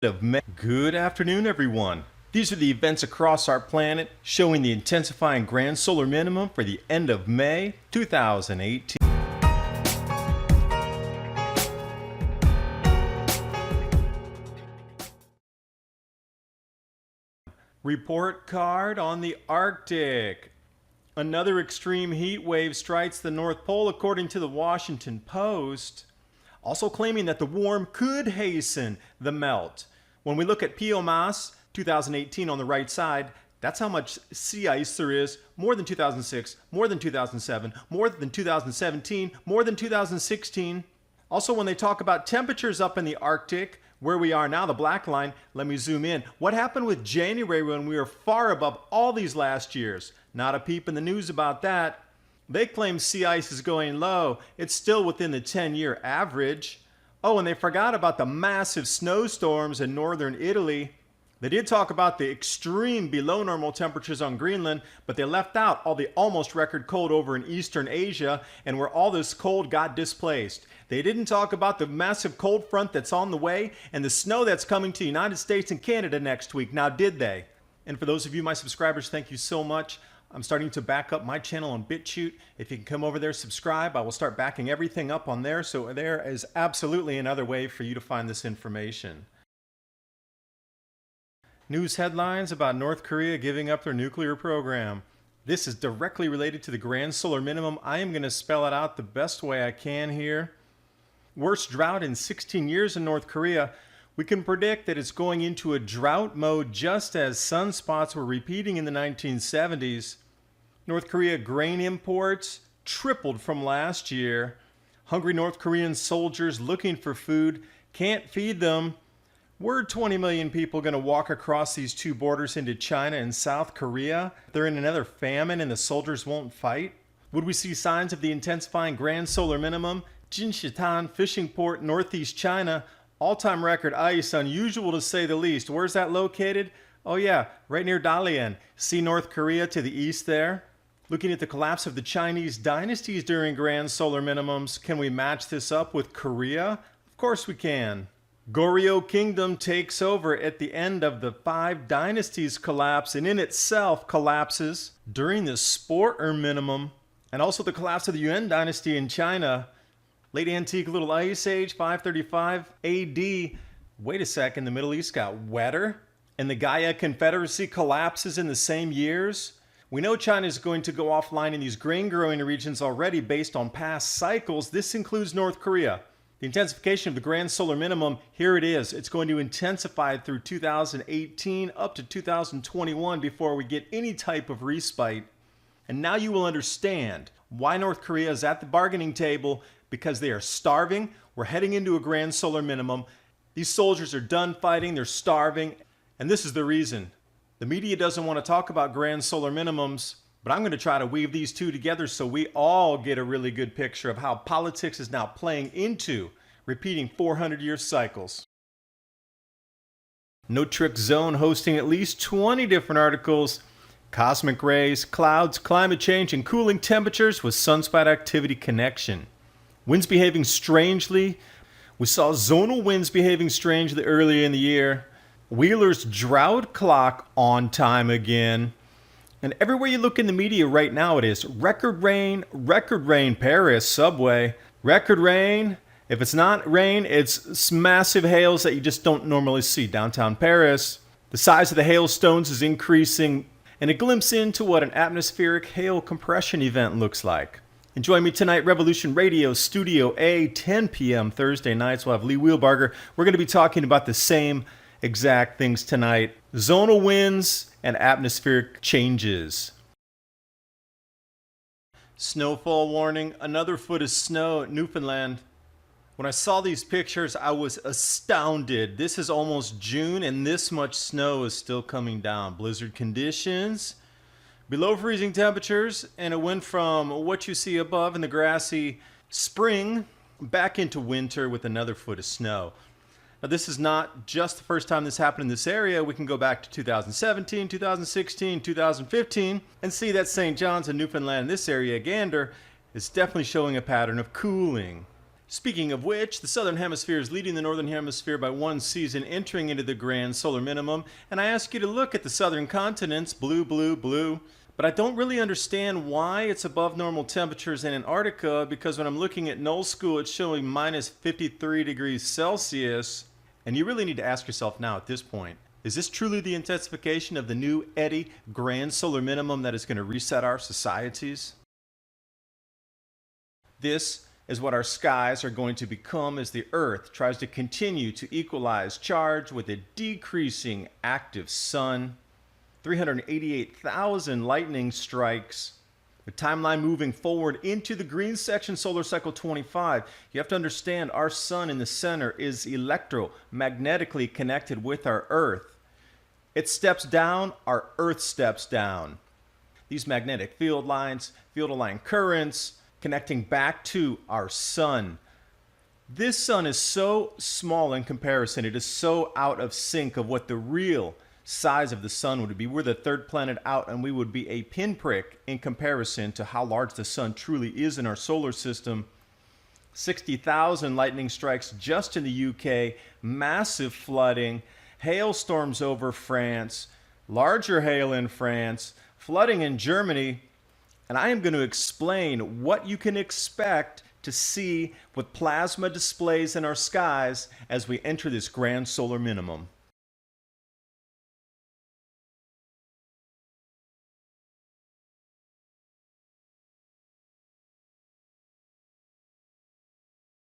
of May. Good afternoon, everyone. These are the events across our planet showing the intensifying grand solar minimum for the end of May 2018. Report card on the Arctic. Another extreme heat wave strikes the North Pole, according to the Washington Post, also claiming that the warm could hasten the melt. When we look at POMAS 2018 on the right side, that's how much sea ice there is, more than 2006, more than 2007, more than 2017, more than 2016. Also, when they talk about temperatures up in the Arctic, where we are now, the black line, let me zoom in. What happened with January when we were far above all these last years? Not a peep in the news about that. They claim sea ice is going low. It's still within the 10-year average. Oh, and they forgot about the massive snowstorms in northern Italy. They did talk about the extreme below normal temperatures on Greenland, but they left out all the almost record cold over in Eastern Asia and where all this cold got displaced. They didn't talk about the massive cold front that's on the way and the snow that's coming to the United States and Canada next week. Now, did they? And for those of you, my subscribers, thank you so much. I'm starting to back up my channel on BitChute. If you can come over there, subscribe, I will start backing everything up on there. So there is absolutely another way for you to find this information. News headlines about North Korea giving up their nuclear program. This is directly related to the grand solar minimum. I am going to spell it out the best way I can here. Worst drought in 16 years in North Korea. We can predict that it's going into a drought mode just as sunspots were repeating in the 1970s. North Korea grain imports tripled from last year. Hungry North Korean soldiers looking for food can't feed them. Were 20 million people going to walk across these two borders into China and South Korea? They're in another famine and the soldiers won't fight? Would we see signs of the intensifying grand solar minimum? Jinshitan fishing port, northeast China. All-time record ice, unusual to say the least. Where's that located? Oh yeah, right near Dalian. See North Korea to the east there? Looking at the collapse of the Chinese dynasties during grand solar minimums, can we match this up with Korea? Of course we can. Goryeo Kingdom takes over at the end of the 5 dynasties collapse and in itself collapses during the Sporter minimum and also the collapse of the Yuan dynasty in China. Late Antique Little Ice Age, 535 AD. Wait a second, the Middle East got wetter? And the Gaia Confederacy collapses in the same years? We know China is going to go offline in these grain-growing regions already based on past cycles. This includes North Korea. The intensification of the grand solar minimum, here it is. It's going to intensify through 2018 up to 2021 before we get any type of respite. And now you will understand why North Korea is at the bargaining table, because they are starving. We're heading into a grand solar minimum. These soldiers are done fighting, they're starving, and this is the reason. The media doesn't want to talk about grand solar minimums, but I'm going to try to weave these two together so we all get a really good picture of how politics is now playing into repeating 400-year cycles. No Trick Zone hosting at least 20 different articles. Cosmic rays, clouds, climate change, and cooling temperatures with sunspot activity connection. Winds behaving strangely. We saw zonal winds behaving strangely earlier in the year. Wheeler's drought clock on time again. And everywhere you look in the media right now, it is record rain, Paris, subway. Record rain. If it's not rain, it's massive hails that you just don't normally see downtown Paris. The size of the hailstones is increasing, and a glimpse into what an atmospheric hail compression event looks like. And join me tonight, Revolution Radio, Studio A, 10 p.m. Thursday nights. We'll have Lee Wheelbarger. We're going to be talking about the same exact things tonight. Zonal winds and atmospheric changes. Snowfall warning. Another foot of snow at Newfoundland. When I saw these pictures, I was astounded. This is almost June and this much snow is still coming down. Blizzard conditions. Below freezing temperatures, and it went from what you see above in the grassy spring back into winter with another foot of snow. Now, this is not just the first time this happened in this area. We can go back to 2017, 2016, 2015, and see that St. John's and Newfoundland, this area, Gander, is definitely showing a pattern of cooling. Speaking of which, the southern hemisphere is leading the northern hemisphere by 1 season, entering into the grand solar minimum, and I ask you to look at the southern continents, blue, blue, blue. But I don't really understand why it's above normal temperatures in Antarctica, because when I'm looking at null school, it's showing minus 53 degrees Celsius. And you really need to ask yourself now at this point, is this truly the intensification of the new eddy grand solar minimum that is going to reset our societies? This is what our skies are going to become as the Earth tries to continue to equalize charge with a decreasing active sun. 388,000 lightning strikes. The timeline moving forward into the green section, solar cycle 25. You have to understand our sun in the center is electromagnetically connected with our Earth. It steps down, our Earth steps down. These magnetic field lines, field-aligned currents, connecting back to our sun. This sun is so small in comparison. It is so out of sync of what the real size of the sun would be. We're the third planet out, and we would be a pinprick in comparison to how large the sun truly is in our solar system. 60,000 lightning strikes just in the UK, massive flooding, hailstorms over France, larger hail in France, flooding in Germany. And I am going to explain what you can expect to see with plasma displays in our skies as we enter this grand solar minimum.